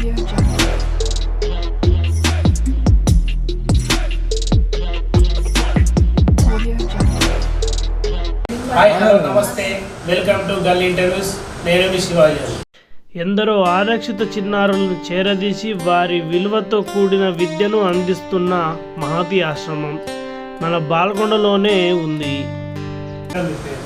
Audio Jungle. Audio Jungle. Hi hello నమస్తే welcome to గల్ interviews. నేను మీ శివాజీ. ఎందరో ఆరక్షిత చిన్నారులను చేరదీసి వారి విలువతో కూడిన విద్యను అందిస్తున్న మహతి ఆశ్రమం మన బాల్కొండలోనే ఉంది. మీ పేరు?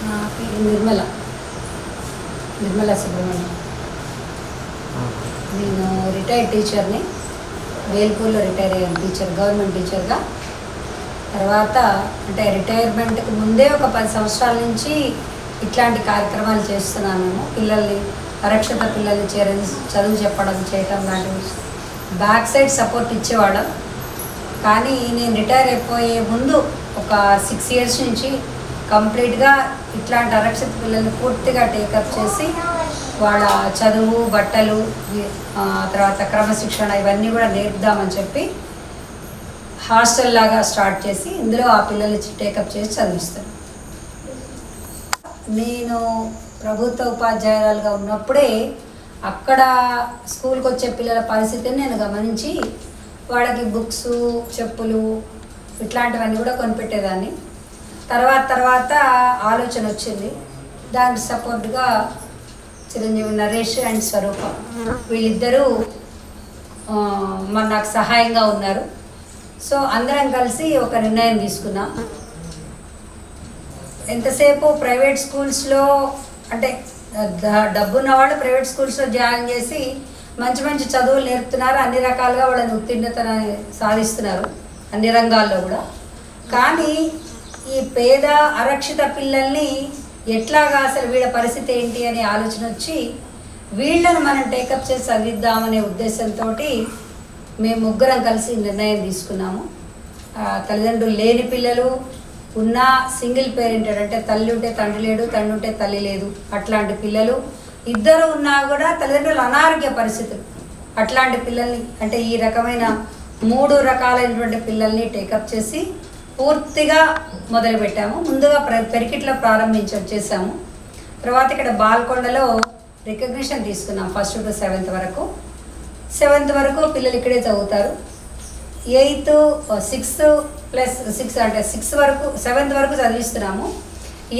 నా పేరు నిర్మల సుబ్రహ్మణ్యం. నేను రిటైర్డ్ టీచర్ని. వేల్పూర్లో రిటైర్ అయ్యాను గవర్నమెంట్ టీచర్గా. తర్వాత అంటే రిటైర్మెంట్కి ముందే ఒక 10 సంవత్సరాల నుంచి ఇట్లాంటి కార్యక్రమాలు చేస్తున్నాను. పిల్లల్ని అరక్షిత పిల్లల్ని చదువు చెప్పడం చేయటం లాంటివి బ్యాక్ సైడ్ సపోర్ట్ ఇచ్చేవాళ్ళం. కానీ నేను రిటైర్ అయిపోయే ముందు ఒక 6 years నుంచి కంప్లీట్గా ఇట్లాంటి అరక్షిత పిల్లల్ని పూర్తిగా టేకప్ చేసి వాళ్ళ చదువు, బట్టలు, తర్వాత క్రమశిక్షణ ఇవన్నీ కూడా నేర్పుదామని చెప్పి హాస్టల్ లాగా స్టార్ట్ చేసి ఇందులో ఆ పిల్లల్ని టేకప్ చేసి చదివిస్తాను. నేను ప్రభుత్వ ఉపాధ్యాయురాలుగా ఉన్నప్పుడే అక్కడ స్కూల్కి వచ్చే పిల్లల పరిస్థితిని నేను గమనించి వాళ్ళకి బుక్స్, చెప్పులు ఇట్లాంటివన్నీ కూడా కొనిపెట్టేదాన్ని. తర్వాత ఆలోచన వచ్చింది. దానికి సపోర్ట్గా చిరంజీవి నరేష్ అండ్ స్వరూప వీళ్ళిద్దరూ నాకు సహాయంగా ఉన్నారు. సో అందరం కలిసి ఒక నిర్ణయం తీసుకున్నాం. ఎంతసేపు ప్రైవేట్ స్కూల్స్లో అంటే డబ్బున్న వాళ్ళు ప్రైవేట్ స్కూల్స్లో జాయిన్ చేసి మంచి మంచి చదువులు నేర్పుతున్నారు, అన్ని రకాలుగా వాళ్ళని ఉత్తీర్ణత సాధిస్తున్నారు అన్ని రంగాల్లో కూడా. కానీ ఈ పేద అరక్షిత పిల్లల్ని ఎట్లాగా అసలు వీళ్ళ పరిస్థితి ఏంటి అనే ఆలోచన వచ్చి వీళ్ళను మనం టేకప్ చేసి చదివిద్దామనే ఉద్దేశంతో మేము ముగ్గురం కలిసి నిర్ణయం తీసుకున్నాము. తల్లిదండ్రులు లేని పిల్లలు ఉన్న సింగిల్ పేరెంటెడ్ అంటే తల్లి ఉంటే తండ్రి లేడు, తండ్రి ఉంటే తల్లి లేదు, అట్లాంటి పిల్లలు ఇద్దరు ఉన్నా కూడా తల్లిదండ్రులు అనారోగ్య పరిస్థితులు అట్లాంటి పిల్లల్ని అంటే ఈ రకమైన 3 రకాలైనటువంటి పిల్లల్ని టేకప్ చేసి పూర్తిగా మొదలుపెట్టాము. ముందుగా పెరికిట్లో చేసాము. తర్వాత ఇక్కడ బాల్కొండలో రికగ్నిషన్ తీసుకున్నాం. 1st to 7th వరకు. 7th వరకు పిల్లలు ఇక్కడే చదువుతారు. 8th 6th + 6 అంటే 6 వరకు 7th వరకు చదివిస్తున్నాము.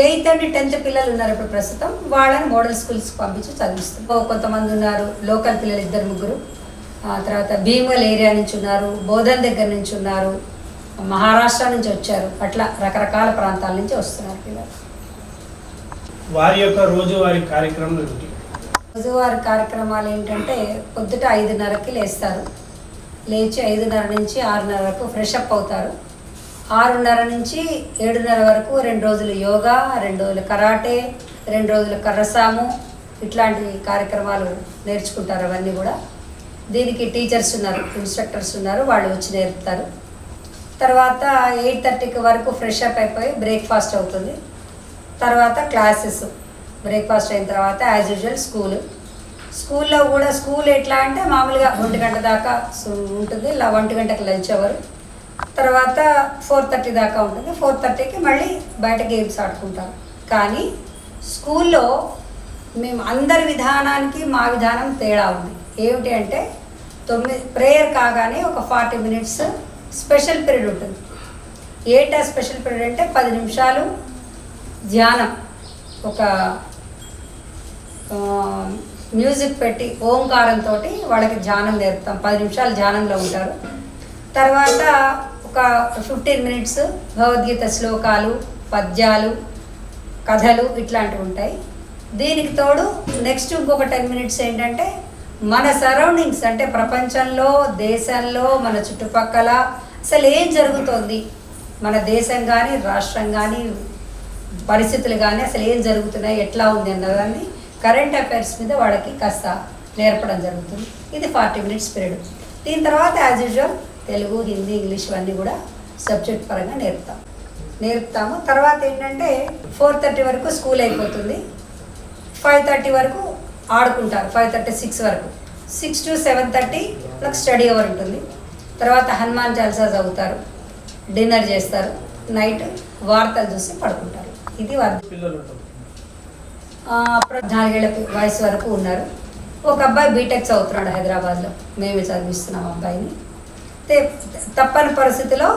8th and 10th పిల్లలు ఉన్నారు ఇప్పుడు ప్రస్తుతం. వాళ్ళని మోడల్ స్కూల్స్కి పంపించి చదివిస్తాం. కొంతమంది ఉన్నారు లోకల్ పిల్లలు 2-3. తర్వాత భీమల్ ఏరియా నుంచి ఉన్నారు, బోధన్ దగ్గర నుంచి ఉన్నారు, మహారాష్ట్ర నుంచి వచ్చారు. అట్లా రకరకాల ప్రాంతాల నుంచి వస్తున్నారు పిల్లలు. వారి యొక్క రోజువారీ కార్యక్రమం ఏంటి? రోజువారీ కార్యక్రమాలు ఏంటంటే పొద్దుట 5:30కి లేస్తారు. లేచి 5:30 నుంచి 6:30 వరకు ఫ్రెష్ అప్ అవుతారు. 6:30 నుంచి 7:30 వరకు 2 రోజులు యోగా, 2 రోజులు కరాటే, 2 రోజులు కర్రసాము ఇట్లాంటి కార్యక్రమాలు నేర్చుకుంటారు. అవన్నీ కూడా దీనికి టీచర్స్ ఉన్నారు, ఇన్స్ట్రక్టర్స్ ఉన్నారు, వాళ్ళు వచ్చి నేర్పుతారు. తర్వాత 8:30 వరకు ఫ్రెష్ అప్ అయిపోయి బ్రేక్ఫాస్ట్ అవుతుంది. తర్వాత క్లాసెస్. బ్రేక్ఫాస్ట్ అయిన తర్వాత యాజ్ యూజువల్ స్కూల్లో కూడా స్కూల్ ఎట్లా అంటే మామూలుగా 1 గంట దాకా ఉంటుంది. 1 గంటకి లంచ్ అవర్. తర్వాత 4:30 దాకా ఉంటుంది. 4:30కి మళ్ళీ బయట గేమ్స్ ఆడుకుంటారు. కానీ స్కూల్లో మేము అందరి విధానానికి మా విధానం తేడా ఉంది. ఏమిటి అంటే 9 ప్రేయర్ కాగానే ఒక 40 minutes స్పెషల్ పీరియడ్ ఉంటుంది. ఏటా స్పెషల్ పీరియడ్ అంటే 10 నిమిషాలు ధ్యానం, ఒక మ్యూజిక్ పెట్టి ఓంకారంతో వాళ్ళకి ధ్యానం నేర్పుతాం. 10 నిమిషాలు ధ్యానంలో ఉంటారు. తర్వాత ఒక 15 minutes భగవద్గీత శ్లోకాలు, పద్యాలు, కథలు ఇట్లాంటివి ఉంటాయి. దీనికి తోడు నెక్స్ట్ ఇంకొక 10 minutes ఏంటంటే మన సరౌండింగ్స్ అంటే ప్రపంచంలో, దేశంలో, మన చుట్టుపక్కల అసలు ఏం జరుగుతోంది, మన దేశం కానీ, రాష్ట్రం కానీ, పరిస్థితులు కానీ అసలు ఏం జరుగుతున్నాయి, ఎట్లా ఉంది అన్నదాన్ని కరెంట్ అఫైర్స్ మీద వాళ్ళకి కాస్త నేర్పడం జరుగుతుంది. ఇది 40 minutes పీరియడ్. దీని తర్వాత as usual Telugu, Hindi, English అన్నీ కూడా సబ్జెక్ట్ పరంగా నేర్పుతాము. తర్వాత ఏంటంటే 4:30 వరకు స్కూల్ అయిపోతుంది. 5:30 వరకు ఆడుకుంటారు. 5:30-6 వరకు. 6 to 7:30 వాళ్ళకి స్టడీ అవర్ ఉంటుంది. తర్వాత హనుమాన్ చాలీసా చదువుతారు, డిన్నర్ చేస్తారు, నైట్ వార్తలు చూసి పడుకుంటారు. ఇది పిల్లలు 14 ఏళ్ల వయసు వరకు ఉన్నారు. ఒక అబ్బాయి బీటెక్ చదువుతున్నాడు హైదరాబాద్లో, మేమే చదివిస్తున్నాం అబ్బాయిని. తప్పని పరిస్థితిలో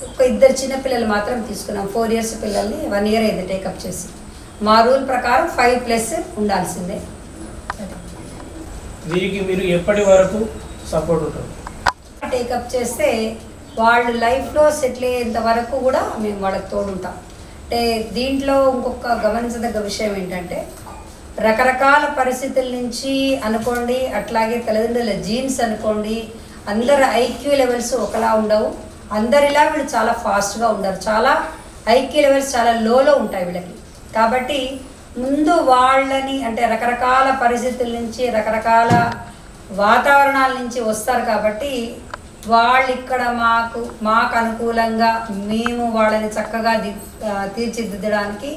ఒక 2 చిన్న పిల్లలు మాత్రం తీసుకున్నాం. 4 years పిల్లల్ని 1 year అయింది టేకప్ చేసి. మా రూల్ ప్రకారం 5+ ఉండాల్సిందే. వీరికి మీరు ఎప్పటి వరకు సపోర్ట్ ఉంటుంది? టేకప్ చేస్తే వాళ్ళు లైఫ్లో సెటిల్ అయ్యేంత వరకు కూడా మేము వాళ్ళకి తోడుంటాం. అంటే దీంట్లో ఇంకొక గమనించదగ్గ విషయం ఏంటంటే, రకరకాల పరిస్థితుల నుంచి అనుకోండి, అట్లాగే తల్లిదండ్రుల జీన్స్ అనుకోండి, అందరు ఐక్యూ లెవెల్స్ ఒకలా ఉండవు. అందరిలా వీళ్ళు చాలా ఫాస్ట్గా ఉండరు. చాలా ఐక్యూ లెవెల్స్ చాలా లోలో ఉంటాయి వీళ్ళకి. కాబట్టి ముందు వాళ్ళని అంటే రకరకాల పరిస్థితుల నుంచి, రకరకాల వాతావరణాల నుంచి వస్తారు. కాబట్టి వాళ్ళు ఇక్కడ మాకు అనుకూలంగా మేము వాళ్ళని చక్కగా తీర్చిదిద్దడానికి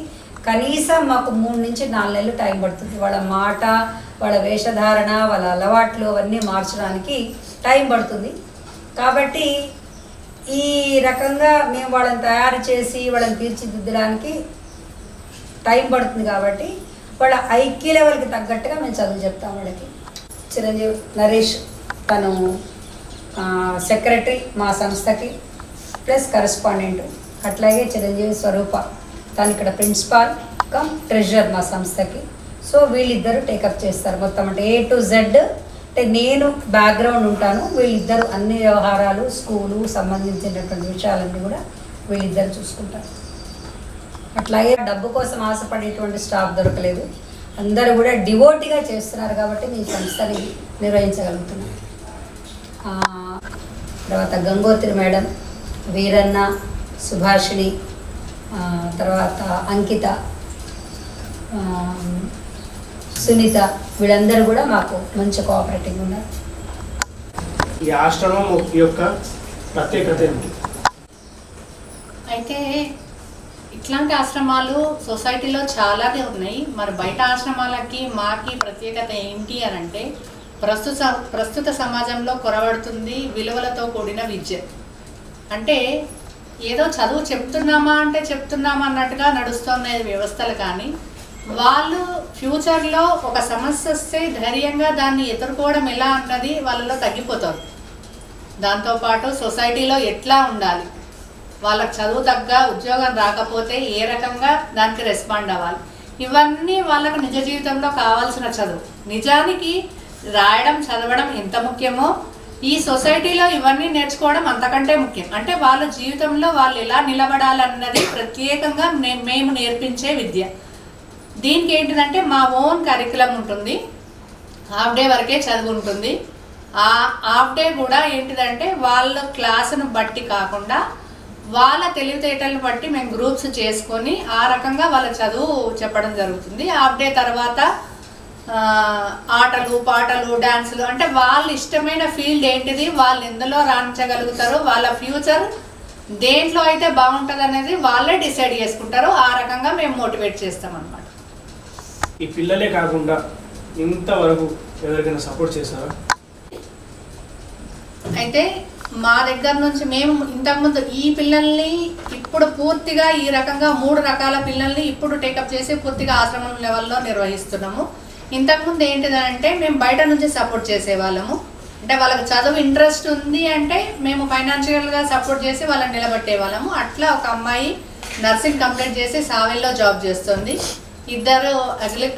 కనీసం మాకు 3 నుంచి 4 నెలలు టైం పడుతుంది. వాళ్ళ మాట, వాళ్ళ వేషధారణ, వాళ్ళ అలవాట్లు అవన్నీ మార్చడానికి టైం పడుతుంది. కాబట్టి ఈ రకంగా మేము వాళ్ళని తయారు చేసి వాళ్ళని తీర్చిదిద్దడానికి టైం పడుతుంది. కాబట్టి వాళ్ళ ఐక్యూ లెవెల్కి తగ్గట్టుగా మేము చదువు చెప్తాం వాళ్ళకి. చిరంజీవి నరేష్ తను సెక్రటరీ మా సంస్థకి ప్లస్ కరెస్పాండెంట్. అట్లాగే చిరంజీవి స్వరూప తను ఇక్కడ ప్రిన్సిపాల్ కమ్ ట్రెజరర్ మా సంస్థకి. సో వీళ్ళిద్దరూ టేకప్ చేస్తారు మొత్తం. అంటే A to Z. అంటే నేను బ్యాక్గ్రౌండ్ ఉంటాను, వీళ్ళిద్దరూ అన్ని వ్యవహారాలు స్కూలు సంబంధించినటువంటి విషయాలన్నీ కూడా వీళ్ళిద్దరు చూసుకుంటారు. అట్లాగే డబ్బు కోసం ఆశపడేటువంటి స్టాఫ్ దొరకలేదు. అందరూ కూడా డివోటీగా చేస్తున్నారు కాబట్టి మీ సంస్థని నిర్వహించగలుగుతున్నారు. తర్వాత గంగోత్రి మేడం, వీరన్న, సుభాషిణి, తర్వాత అంకిత, సునీత, వీళ్ళందరూ కూడా మాకు మంచి కోఆపరేటింగ్ ఉన్నారు. ఈ ఆశ్రమం యొక్క ప్రత్యేకత ఏంటి? అయితే ఇట్లాంటి ఆశ్రమాలు సొసైటీలో చాలానే ఉన్నాయి. మరి బయట ఆశ్రమాలకి మాకి ప్రత్యేకత ఏంటి అని అంటే, ప్రస్తుత సమాజంలో కొరవడుతుంది విలువలతో కూడిన విద్య. అంటే ఏదో చదువు చెప్తున్నామా అంటే చెప్తున్నామా అన్నట్టుగా నడుస్తున్న వ్యవస్థలు, కానీ వాళ్ళు ఫ్యూచర్లో ఒక సమస్య వస్తే ధైర్యంగా దాన్ని ఎదుర్కోవడం ఎలా అన్నది వాళ్ళలో తగ్గిపోతారు. దాంతోపాటు సొసైటీలో ఎట్లా ఉండాలి, వాళ్ళకి చదువు తగ్గ ఉద్యోగం రాకపోతే ఏ రకంగా దానికి రెస్పాండ్ అవ్వాలి, ఇవన్నీ వాళ్ళకు నిజ జీవితంలో కావాల్సిన చదువు. నిజానికి రాయడం చదవడం ఎంత ముఖ్యమో ఈ సొసైటీలో ఇవన్నీ నేర్చుకోవడం అంతకంటే ముఖ్యం. అంటే వాళ్ళ జీవితంలో వాళ్ళు ఎలా నిలబడాలన్నది ప్రత్యేకంగా మేము నేర్పించే విద్య. దీనికి ఏంటిదంటే మా ఓన్ కరికులం ఉంటుంది. హాఫ్ డే వరకే చదువు ఉంటుంది. ఆ హాఫ్ డే కూడా ఏంటిదంటే వాళ్ళ క్లాసును బట్టి కాకుండా వాళ్ళ తెలివితేటలను బట్టి మేము గ్రూప్స్ చేసుకొని ఆ రకంగా వాళ్ళ చదువు చెప్పడం జరుగుతుంది. హాఫ్ డే తర్వాత ఆటలు, పాటలు, డ్యాన్సులు, అంటే వాళ్ళ ఇష్టమైన ఫీల్డ్ ఏంటిది, వాళ్ళు ఎందులో రాణించగలుగుతారో, వాళ్ళ ఫ్యూచర్ దేంట్లో అయితే బాగుంటుంది అనేది వాళ్ళే డిసైడ్ చేసుకుంటారు. ఆ రకంగా మేము మోటివేట్ చేస్తాం అన్నమాట. ఈ పిల్లలే కాకుండా ఇంతవరకు ఎవరికైనా సపోర్ట్ చేశారా? అయితే మా దగ్గర నుంచి మేము ఇంతకుముందు ఈ పిల్లల్ని ఇప్పుడు పూర్తిగా ఈ రకంగా 3 రకాల పిల్లల్ని ఇప్పుడు టేకప్ చేసి పూర్తిగా ఆశ్రమం లెవెల్లో నిర్వహిస్తున్నాము. ఇంతకుముందు ఏంటిదంటే మేము బయట నుంచి సపోర్ట్ చేసేవాళ్ళము. అంటే వాళ్ళకి చదువు ఇంట్రెస్ట్ ఉంది అంటే మేము ఫైనాన్షియల్గా సపోర్ట్ చేసి వాళ్ళని నిలబెట్టే వాళ్ళము. అట్లా ఒక అమ్మాయి నర్సింగ్ కంప్లీట్ చేసి సావెల్లో జాబ్ చేస్తుంది. 2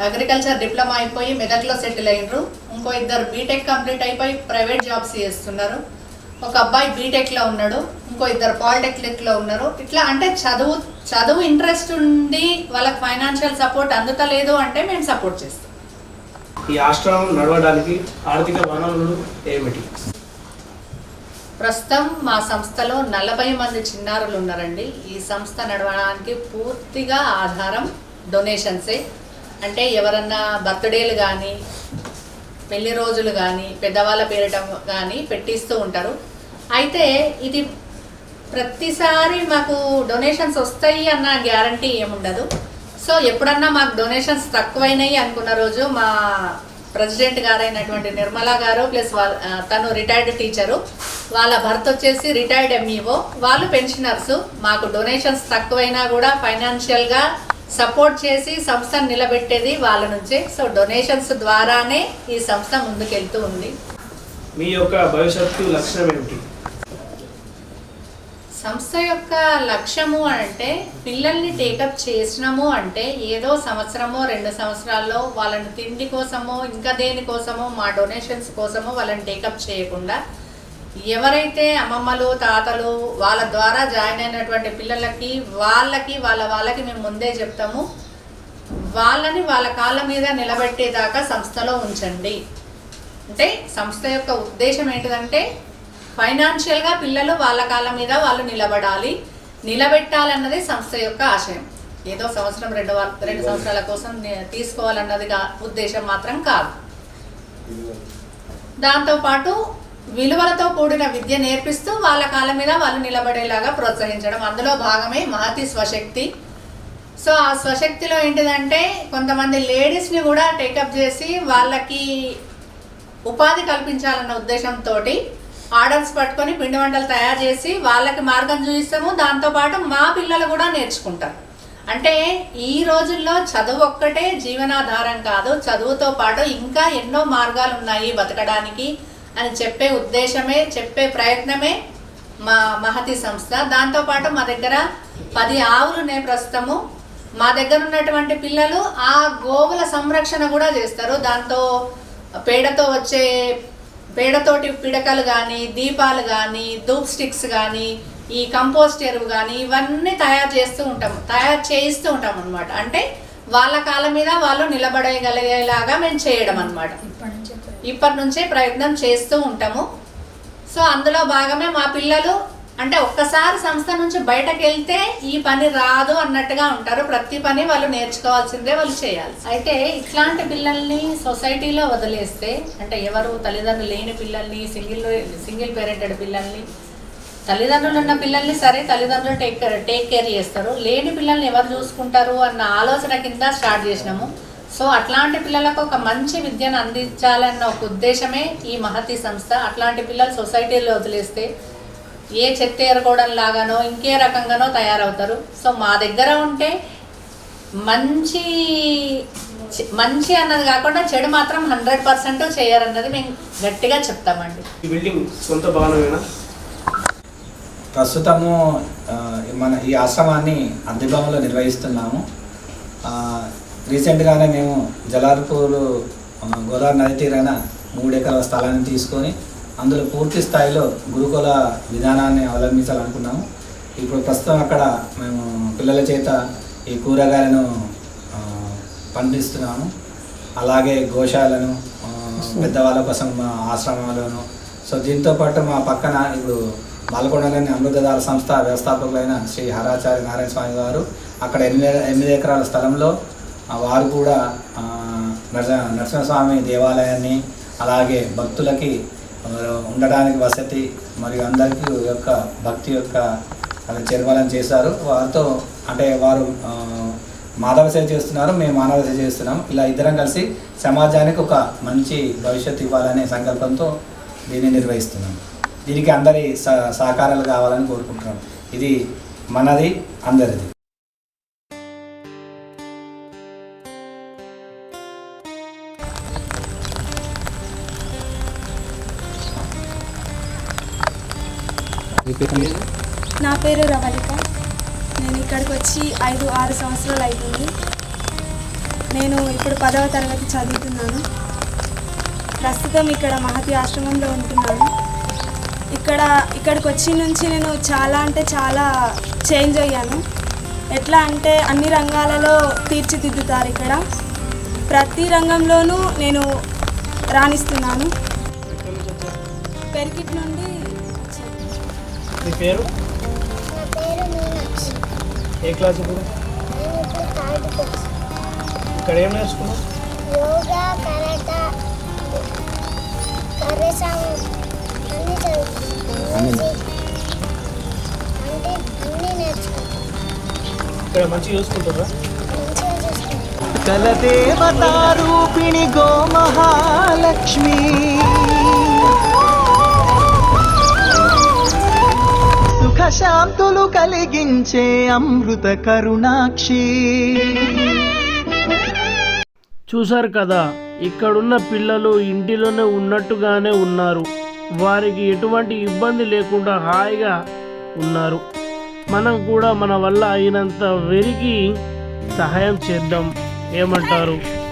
అగ్రికల్చర్ డిప్లొమా అయిపోయి మెదక్లో సెటిల్ అయినరు. ఇంకో 2 బీటెక్ కంప్లీట్ అయిపోయి ప్రైవేట్ జాబ్స్ చేస్తున్నారు. ఒక అబ్బాయి బీటెక్లో ఉన్నాడు, ఇంకో 2 పాలిటెక్నిక్లో ఉన్నారు. ఇట్లా అంటే చదువు ఇంట్రెస్ట్ ఉంది, వాళ్ళకి ఫైనాన్షియల్ సపోర్ట్ అందుతలేదు అంటే మేము సపోర్ట్ చేస్తాం. ఈ ఆశ్రమం నడవడానికి ఆర్థిక వనరులు ఏమిటి? ప్రస్తుతం మా సంస్థలో 40 మంది చిన్నారులు ఉన్నారండి. ఈ సంస్థ నడవడానికి పూర్తిగా ఆధారం డొనేషన్సే. అంటే ఎవరన్నా బర్త్డేలు కానీ, పెళ్లి రోజులు కానీ, పెద్దవాళ్ళ పేరిట కానీ పెట్టిస్తూ ఉంటారు. అయితే ఇది ప్రతిసారి మాకు డొనేషన్స్ వస్తాయి అన్న గ్యారంటీ ఏముండదు. సో ఎప్పుడన్నా మాకు డొనేషన్స్ తక్కువైనాయి అనుకున్న రోజు మా ప్రెసిడెంట్ గారైనటువంటి నిర్మలా గారు ప్లస్ తను రిటైర్డ్ టీచరు, వాళ్ళ భర్త వచ్చేసి రిటైర్డ్ MEO, వాళ్ళు పెన్షనర్స్. మాకు డొనేషన్స్ తక్కువైనా కూడా ఫైనాన్షియల్గా సపోర్ట్ చేసి సంస్థను నిలబెట్టేది వాళ్ళ నుంచే. సో డొనేషన్స్ ద్వారానే ఈ సంస్థ ముందుకెళ్తూ ఉంది. మీ యొక్క భవిష్యత్తు లక్ష్యం ఏమిటి? సంస్థ యొక్క లక్ష్యము అంటే పిల్లల్ని టేకప్ చేసినాము అంటే ఏదో సంవత్సరమో 2 సంవత్సరాల్లో వాళ్ళని తిండి కోసమో ఇంకా దేనికోసమో మా డొనేషన్స్ కోసమో వాళ్ళని టేకప్ చేయకుండా ఎవరైతే అమ్మమ్మలు తాతలు వాళ్ళ ద్వారా జాయిన్ అయినటువంటి పిల్లలకి వాళ్ళకి మేము ముందే చెప్తాము, వాళ్ళని వాళ్ళ కాళ్ళ మీద నిలబెట్టేదాకా సంస్థలో ఉంచండి. అంటే సంస్థ యొక్క ఉద్దేశం ఏంటిదంటే ఫైనాన్షియల్గా పిల్లలు వాళ్ళ కాళ్ళ మీద వాళ్ళు నిలబెట్టాలన్నది సంస్థ యొక్క ఆశయం. ఏదో సంవత్సరం 2 సంవత్సరాల కోసం తీసుకోవాలన్నది ఉద్దేశం మాత్రం కాదు. దాంతోపాటు విలువలతో కూడిన విద్య నేర్పిస్తూ వాళ్ళ కాళ్ళ మీద వాళ్ళు నిలబడేలాగా ప్రోత్సహించడం, అందులో భాగమే మహతి స్వశక్తి. సో ఆ స్వశక్తిలో ఏంటిదంటే కొంతమంది లేడీస్ని కూడా టేకప్ చేసి వాళ్ళకి ఉపాధి కల్పించాలన్న ఉద్దేశంతో ఆర్డర్స్ పట్టుకొని పిండి వంటలు తయారు చేసి వాళ్ళకి మార్గం చూపిస్తాము. దాంతోపాటు మా పిల్లలు కూడా నేర్చుకుంటారు. అంటే ఈ రోజుల్లో చదువు ఒక్కటే జీవనాధారం కాదు, చదువుతో పాటు ఇంకా ఎన్నో మార్గాలు ఉన్నాయి బతకడానికి అని చెప్పే ఉద్దేశమే, చెప్పే ప్రయత్నమే మా మహతి సంస్థ. దాంతోపాటు మా దగ్గర 10 ఆవులు ఉన్నాయి ప్రస్తుతము. మా దగ్గర ఉన్నటువంటి పిల్లలు ఆ గోవుల సంరక్షణ కూడా చేస్తారు. దాంతో పేడతోటి పిడకలు కానీ, దీపాలు కానీ, ధూప్ స్టిక్స్ కానీ, ఈ కంపోస్ట్ ఎరువు కానీ ఇవన్నీ తయారు చేయిస్తూ ఉంటాం అన్నమాట. అంటే వాళ్ళ కాళ్ళ మీద వాళ్ళు నిలబడగలిగేలాగా మేము చేయడం అన్నమాట. ఇప్పటి నుంచే ప్రయత్నం చేస్తూ ఉంటాము. సో అందులో భాగమే మా పిల్లలు అంటే ఒక్కసారి సంస్థ నుంచి బయటకు వెళ్తే ఈ పని రాదు అన్నట్టుగా ఉంటారు. ప్రతి పని వాళ్ళు నేర్చుకోవాల్సిందే, వాళ్ళు చేయాలి. అయితే ఇట్లాంటి పిల్లల్ని సొసైటీలో వదిలేస్తే అంటే ఎవరు తల్లిదండ్రులు లేని పిల్లల్ని, సింగిల్ పేరెంటెడ్ పిల్లల్ని, తల్లిదండ్రులు ఉన్న పిల్లల్ని సరే తల్లిదండ్రులు టేక్ కేర్ చేస్తారు, లేని పిల్లల్ని ఎవరు చూసుకుంటారు అన్న ఆలోచన కింద స్టార్ట్ చేసినాము. సో అట్లాంటి పిల్లలకు ఒక మంచి విద్యను అందించాలన్న ఒక ఉద్దేశమే ఈ మహతి సంస్థ. అట్లాంటి పిల్లలు సొసైటీలో వదిలేస్తే ఏ చెత్త ఏరుకోవడం లాగానో ఇంకే రకంగానో తయారవుతారు. సో మా దగ్గర ఉంటే మంచి అన్నది కాకుండా చెడు మాత్రం 100% చేయరన్నది మేము గట్టిగా చెప్తామండి. ఈ బిల్డింగ్ సొంత భవనమేనా? ప్రస్తుతము మన ఈ ఆశ్రమాన్ని అద్దె భవనంలో నిర్వహిస్తున్నాము. రీసెంట్గానే మేము జలార్పూర్ గోదావరి నది తీరాన 3 ఎకరాల స్థలాన్ని తీసుకొని అందులో పూర్తి స్థాయిలో గురుకుల విధానాన్ని అవలంబించాలనుకున్నాము. ఇప్పుడు ప్రస్తుతం అక్కడ మేము పిల్లల చేత ఈ కూరగాయలను పండిస్తున్నాము. అలాగే గోశాలను, పెద్దవాళ్ళ కోసం ఆశ్రమాలను. సో దీంతోపాటు మా పక్కన ఇప్పుడు బాలకొండలోని అమృతధార సంస్థ వ్యవస్థాపకులైన శ్రీ హరాచార్య నారాయణ స్వామి గారు అక్కడ 8 ఎకరాల స్థలంలో వారు కూడా నరసింహస్వామి దేవాలయాన్ని, అలాగే భక్తులకి ఉండడానికి వసతి మరియు అందరికీ యొక్క భక్తి యొక్క చెరువలను చేశారు. వారితో అంటే వారు మాధవ సేవ చేస్తున్నారు, మేము మానవ సేవ చేస్తున్నాం. ఇలా ఇద్దరం కలిసి సమాజానికి ఒక మంచి భవిష్యత్తు ఇవ్వాలనే సంకల్పంతో దీన్ని నిర్వహిస్తున్నాం. దీనికి అందరి సహకారాలు కావాలని కోరుకుంటున్నాం. ఇది మనది, అందరిది. నా పేరు రవళిక. నేను ఇక్కడికి వచ్చి 5-6 సంవత్సరాలు అవుతుంది. నేను ఇప్పుడు 10వ తరగతి చదువుతున్నాను. ప్రస్తుతం ఇక్కడ మహతి ఆశ్రమంలో ఉంటున్నాను. ఇక్కడికి వచ్చి నుంచి నేను చాలా చేంజ్ అయ్యాను. ఎట్లా అంటే అన్ని రంగాలలో తీర్చిదిద్దుతారు ఇక్కడ. ప్రతి రంగంలోనూ నేను రాణిస్తున్నాను. పెరికిట్ నుండి. మీ పేరు? నా పేరు మీనాక్షి. ఏ క్లాస్ ఇప్పుడు? నేను ఇప్పుడు 3rd క్లాస్. ఇక్కడ ఏం నేర్చుకున్నావు? యోగా, కరాటే, కర్రసాము అన్నీ చదువుతున్నాను. అన్నీ నేర్చుకుంటాను. ఇక్కడ మంచిగా చూసుకుంటారా? మంచిగా చూసుకుంటాను. కలదేవతారూపిణి గో మహాలక్ష్మి సుఖ సుఖశాంతులు కలిగించే అమృత కరుణాక్షి. చూశారు కదా, ఇక్కడున్న పిల్లలు ఇంటిలోనే ఉన్నట్టుగానే ఉన్నారు. వారికి ఎటువంటి ఇబ్బంది లేకుండా హాయిగా ఉన్నారు. మనం కూడా మన వల్ల అయినంత వెరికి సహాయం చేద్దాం. ఏమంటారు?